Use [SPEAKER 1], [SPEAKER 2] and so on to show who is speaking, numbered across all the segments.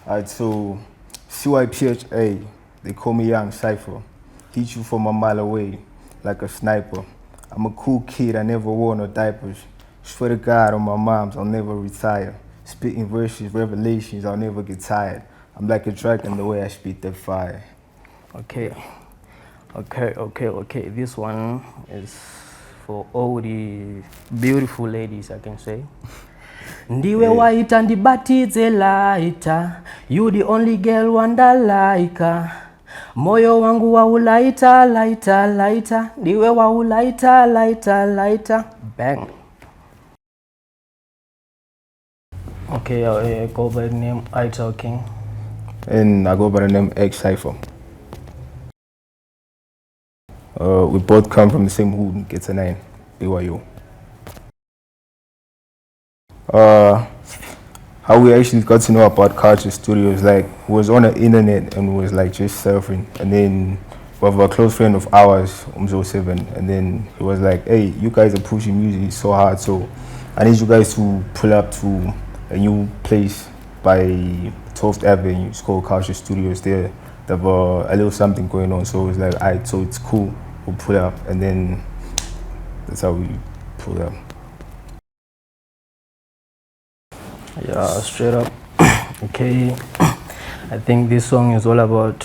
[SPEAKER 1] Alright, so CYPHA, they call me Young Cypha. Hit you from a mile away, like a sniper. I'm a cool kid, I never wore no diapers. Swear to God on my moms, I'll never retire. Spitting verses, revelations, I'll never get tired. I'm like a dragon the way I spit that fire.
[SPEAKER 2] Okay. This one is for all the beautiful ladies, I can say. Ndiwe waita ndibatize laita, you the only girl wanda laika. Moyo wangu wa ulaita, laita. Ndiwe wa ulaita, laita. Bang. Okay, I go by the name I Talking.
[SPEAKER 1] And I go by the name X Cypha. We both come from the same hood, gets a name, Bulawayo. How we actually got to know about Culture Studios, like, was on the internet and was like just surfing, and then we have a close friend of ours, 7, and then he was like, hey, you guys are pushing music so hard, so I need you guys to pull up to a new place by 12th Avenue. It's called Culture Studios. There, they have a little something going on, so it's like, alright, so it's cool, we'll pull up, and then that's how we pull up.
[SPEAKER 2] Yeah, straight up. Okay, I think this song is all about,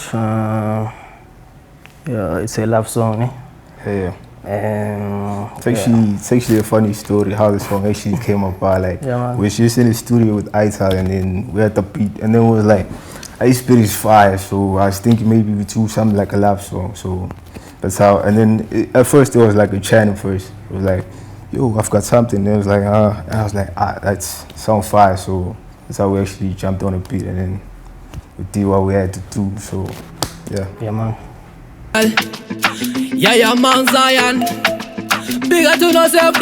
[SPEAKER 2] it's a love song, eh?
[SPEAKER 1] Yeah. It's actually a funny story how the song actually came about. Like, we were just in the studio with Ital, and then we had the beat, and then it was like, I spit is fire, so I was thinking maybe we do something like a love song. So that's how, and then at first it was like a channel first. It was like, yo, I've got something. And it was like, and I was like, that's sound fire. So that's how we actually jumped on the beat, and then we did what we had to do. So yeah.
[SPEAKER 2] Yeah, man.
[SPEAKER 3] Yeah, man, Zion. Bigger to yourself,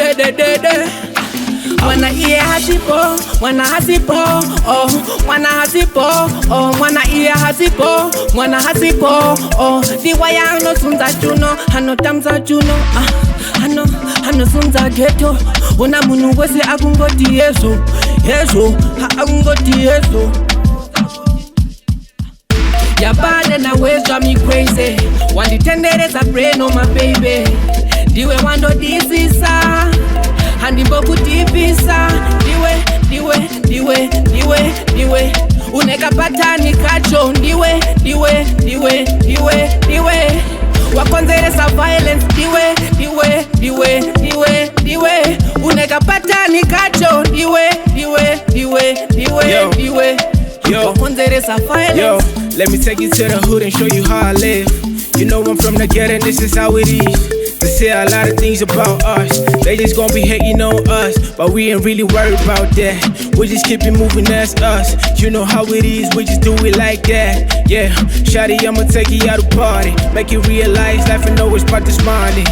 [SPEAKER 3] Mwana Iye hasipo, Mwana hasipo, oh, Mwana hasipo, oh, Mwana Iye hasipo, Mwana hasipo, oh. Diwaya hano sunza juno, hano tamza juno, hano sunza ghetto. Una munu wese akungoti yeso, akungoti yeso. Your bad and always drive me crazy. One the tenderest I pray no my baby. Diwe wando disisa, handi boku divisa. Diwe. Uneka patani kacho. Diwe. Wakonzeresa violence. Diwe. Uneka patani kacho. Diwe.
[SPEAKER 4] Yo, let me take you to the hood and show you how I live. You know I'm from the ghetto and this is how it is. They say a lot of things about us, they just gon' be hating on us, but we ain't really worried about that. We just keep it moving, that's us. You know how it is, we just do it like that. Yeah, shawty, I'ma take you out to party, make you realize life ain't always about this money.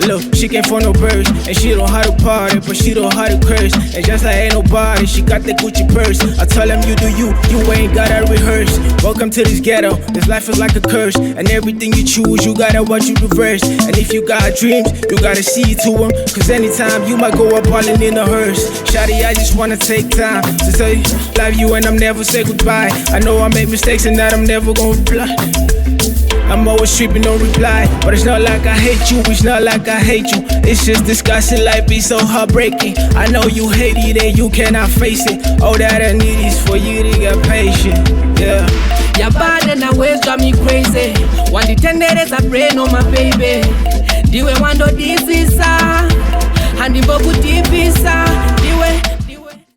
[SPEAKER 4] Look, she can't for no birds, and she don't how to party, but she don't how to curse. And just like ain't nobody, she got the Gucci purse. I tell them you do you ain't gotta rehearse. Welcome to this ghetto, this life is like a curse. And everything you choose, you gotta watch you reverse. And if you got dreams, you gotta see to them. Cause anytime you might go up falling in a hearse. Shawty, I just wanna take time to tell you, love you and I'm never say goodbye. I know I made mistakes and that I'm never gonna reply. I'm always tripping, no reply. But it's not like I hate you, it's not like I hate you. It's just discussing life be so heartbreaking. I know you hate it and you cannot face it. All that I need is for you to get patient, yeah.
[SPEAKER 3] Your bad and always drive me crazy. One the tenderest I pray no my baby. Diwe wando disisa,